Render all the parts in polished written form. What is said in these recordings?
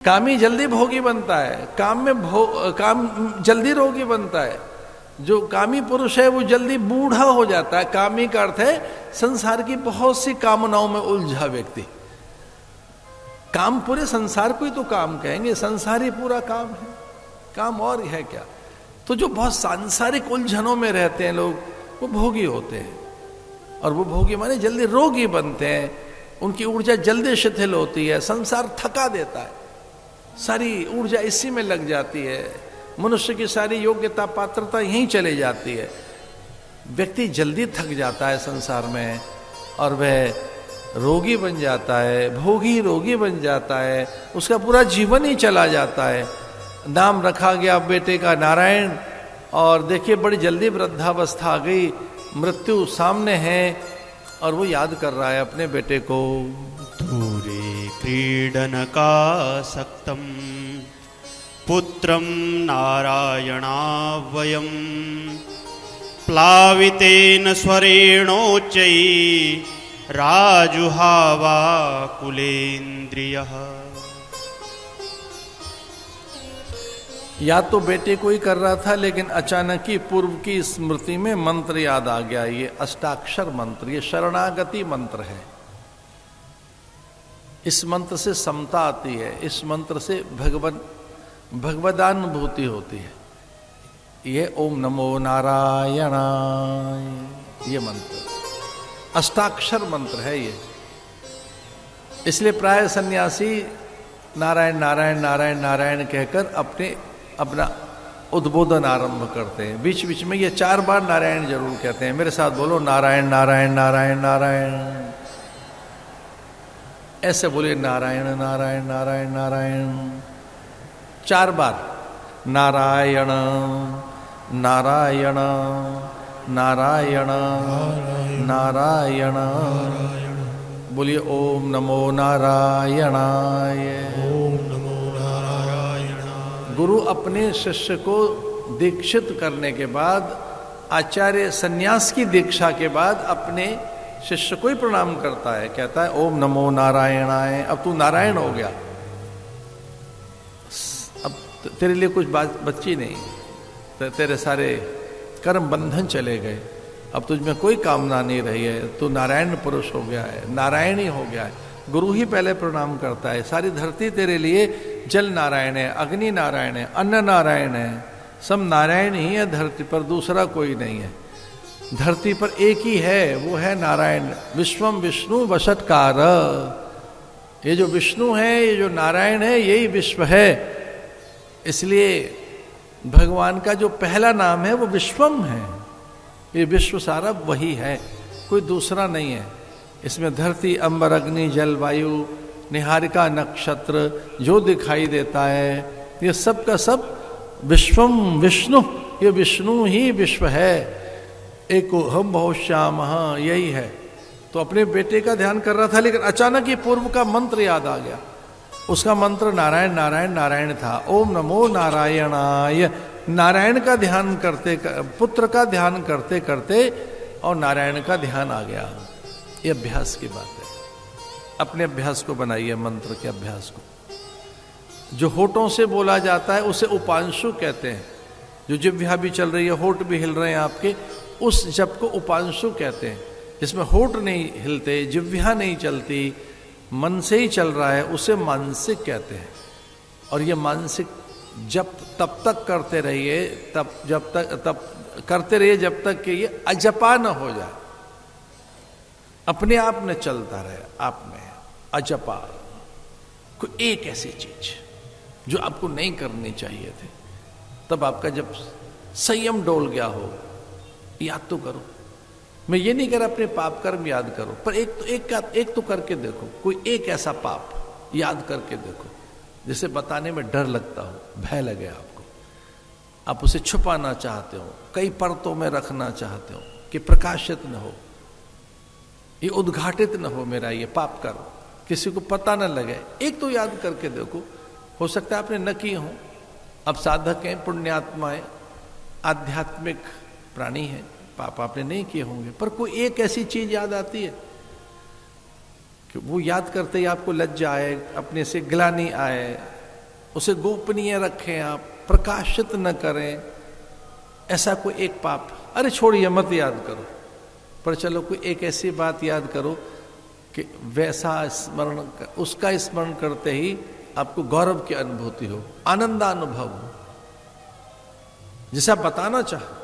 कामी जल्दी भोगी बनता है, काम जल्दी रोगी बनता है। जो कामी पुरुष है वो जल्दी बूढ़ा हो जाता है। कामी का अर्थ है संसार की बहुत सी कामनाओं में उलझा व्यक्ति। काम पूरे संसार को ही तो काम कहेंगे, संसार ही पूरा काम है, काम और है क्या। तो जो बहुत सांसारिक उलझनों में रहते हैं लोग, वो भोगी होते हैं। और वो भोगी माने जल्दी रोगी बनते हैं, उनकी ऊर्जा जल्दी शिथिल होती है, संसार थका देता है, सारी ऊर्जा इसी में लग जाती है, मनुष्य की सारी योग्यता पात्रता यहीं चली जाती है। व्यक्ति जल्दी थक जाता है संसार में और वह रोगी बन जाता है, भोगी रोगी बन जाता है, उसका पूरा जीवन ही चला जाता है। नाम रखा गया बेटे का नारायण, और देखिए बड़ी जल्दी वृद्धावस्था आ गई, मृत्यु सामने है और वो याद कर रहा है अपने बेटे को। धूरे क्रीडनका सक्तम पुत्रम नारायणावयम प्लावितेन स्वरेणोच्चै राजुहावा कुलेन्द्रियः। याद तो बेटे को ही कर रहा था, लेकिन अचानक ही पूर्व की स्मृति में मंत्र याद आ गया। ये अष्टाक्षर मंत्र, ये शरणागति मंत्र है। इस मंत्र से समता आती है, इस मंत्र से भगवदानुभूति होती है। ये ओम नमो नारायणाय, ये मंत्र अष्टाक्षर मंत्र है ये। इसलिए प्राय सन्यासी नारायण नारायण नारायण नारायण कहकर अपना उद्बोधन आरंभ करते हैं। बीच बीच में ये 4 बार नारायण जरूर कहते हैं। मेरे साथ बोलो, नारायण नारायण नारायण नारायण। ऐसे बोलिए, नारायण नारायण नारायण नारायण 4 बार। नारायण नारायण नारायण नारायण। बोलिए ओम नमो नारायणाय। गुरु अपने शिष्य को दीक्षित करने के बाद, आचार्य सन्यास की दीक्षा के बाद अपने शिष्य को ही प्रणाम करता है, कहता है ओम नमो नारायणाय। अब तू नारायण हो गया, अब तेरे लिए कुछ बात बची नहीं, तेरे सारे कर्म बंधन चले गए, अब तुझ में कोई कामना नहीं रही है, तू नारायण पुरुष हो गया है, नारायण ही हो गया है। गुरु ही पहले प्रणाम करता है। सारी धरती तेरे लिए जल नारायण है, अग्नि नारायण है, अन्न नारायण है, सब नारायण ही है धरती पर, दूसरा कोई नहीं है। धरती पर एक ही है, वो है नारायण। विश्वम विष्णु वषट्कार। ये जो विष्णु है, ये जो नारायण है, यही विश्व है। इसलिए भगवान का जो पहला नाम है वो विश्वम है। ये विश्व सारा वही है, कोई दूसरा नहीं है। इसमें धरती, अंबर, अग्नि, जल, वायु, निहारिका, नक्षत्र जो दिखाई देता है, ये सब का सब विश्वम विष्णु, ये विष्णु ही विश्व है। एको हम बहुश्याम, यही है। तो अपने बेटे का ध्यान कर रहा था, लेकिन अचानक ही पूर्व का मंत्र याद आ गया। उसका मंत्र नारायण नारायण नारायण था। ओम नमो नारायणाय। नारायण का ध्यान करते, पुत्र का ध्यान करते करते और नारायण का ध्यान आ गया। ये अभ्यास की बात है। अपने अभ्यास को बनाइए, मंत्र के अभ्यास को। जो होठों से बोला जाता है उसे उपांशु कहते हैं। जो जिह्वा भी चल रही है, होठ भी हिल रहे हैं आपके, उस जप को उपांशु कहते हैं। जिसमें होठ नहीं हिलते, जिह्वा नहीं चलती, मन से ही चल रहा है, उसे मानसिक कहते हैं। और ये मानसिक जप तब तक करते रहिए, तब करते रहिए जब तक कि ये अजपा न हो जाए, अपने आप में चलता रहे, आप में अजपा। कोई एक ऐसी चीज जो आपको नहीं करनी चाहिए थी, तब आपका जब संयम डोल गया हो, याद तो करो। मैं ये नहीं कह रहा अपने पाप कर्म याद करो, पर एक तो करके देखो। कोई एक ऐसा पाप याद करके देखो जिसे बताने में डर लगता हो, भय लगे आपको, आप उसे छुपाना चाहते हो, कई परतों में रखना चाहते हो कि प्रकाशित न हो, ये उद्घाटित न हो मेरा ये पाप कर्म, किसी को पता न लगे। एक तो याद करके देखो। हो सकता है आपने न किए हो, अब साधक हैं, पुण्यात्माएं, आध्यात्मिक प्राणी हैं, पाप आपने नहीं किए होंगे, पर कोई एक ऐसी चीज याद आती है कि वो याद करते ही आपको लज्जा आए, अपने से ग्लानि आए, उसे गोपनीय रखें, आप प्रकाशित न करें, ऐसा कोई एक पाप, अरे छोड़िए मत याद करो, पर चलो कोई एक ऐसी बात याद करो कि वैसा स्मरण, उसका स्मरण करते ही आपको गौरव की अनुभूति हो, आनंदानुभव हो, जिसे आप बताना चाहो,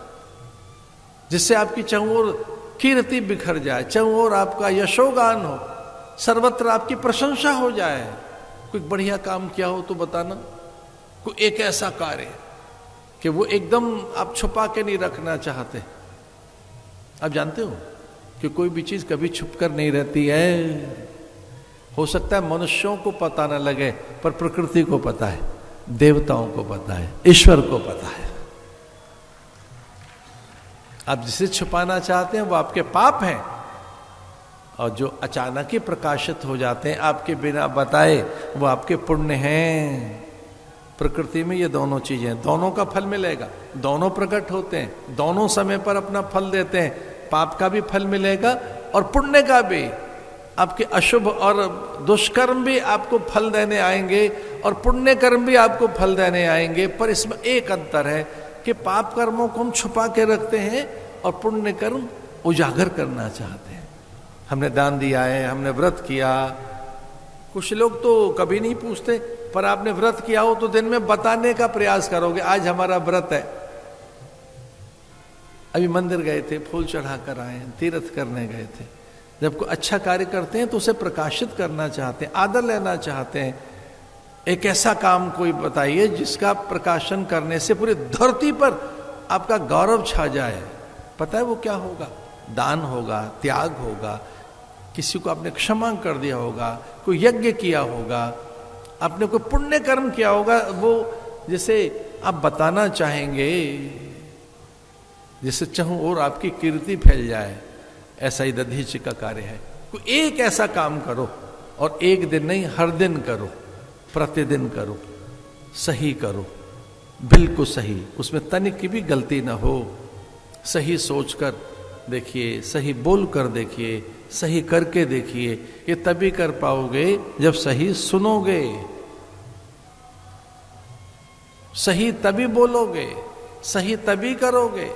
जिससे आपकी चहुओर कीर्ति बिखर जाए, चहुओर आपका यशोगान हो, सर्वत्र आपकी प्रशंसा हो जाए। कोई बढ़िया काम किया हो तो बताना, कोई एक ऐसा कार्य कि वो एकदम आप छुपा के नहीं रखना चाहते। आप जानते हो कि कोई भी चीज कभी छुप कर नहीं रहती है। हो सकता है मनुष्यों को पता न लगे, पर प्रकृति को पता है, देवताओं को पता है, ईश्वर को पता है। आप जिसे छुपाना चाहते हैं वो आपके पाप हैं, और जो अचानक ही प्रकाशित हो जाते हैं आपके बिना बताए, वो आपके पुण्य हैं। प्रकृति में ये दोनों चीजें, दोनों का फल मिलेगा, दोनों प्रकट होते हैं, दोनों समय पर अपना फल देते हैं। पाप का भी फल मिलेगा और पुण्य का भी। आपके अशुभ और दुष्कर्म भी आपको फल देने आएंगे और पुण्य कर्म भी आपको फल देने आएंगे। पर इसमें एक अंतर है कि पाप कर्मों को हम छुपा के रखते हैं और पुण्य कर्म उजागर करना चाहते हैं। हमने दान दिया है, हमने व्रत किया। कुछ लोग तो कभी नहीं पूछते, पर आपने व्रत किया हो तो दिन में बताने का प्रयास करोगे, आज हमारा व्रत है। अभी मंदिर गए थे, फूल चढ़ा कर आए, तीर्थ करने गए थे। जब कोई अच्छा कार्य करते हैं तो उसे प्रकाशित करना चाहते हैं, आदर लेना चाहते हैं। एक ऐसा काम कोई बताइए जिसका प्रकाशन करने से पूरी धरती पर आपका गौरव छा जाए। पता है वो क्या होगा? दान होगा, त्याग होगा, किसी को आपने क्षमा कर दिया होगा, कोई यज्ञ किया होगा, आपने कोई पुण्य कर्म किया होगा, वो जिसे आप बताना चाहेंगे, जिससे चाहूं और आपकी कीर्ति फैल जाए। ऐसा ही दधीचि का कार्य है। कोई एक ऐसा काम करो, और एक दिन नहीं, हर दिन करो, प्रतिदिन करो, सही करो, बिल्कुल सही, उसमें तनिक की भी गलती ना हो। सही सोचकर देखिए, सही बोल कर देखिए, सही करके देखिए। ये तभी कर पाओगे जब सही सुनोगे, सही तभी बोलोगे, सही तभी करोगे।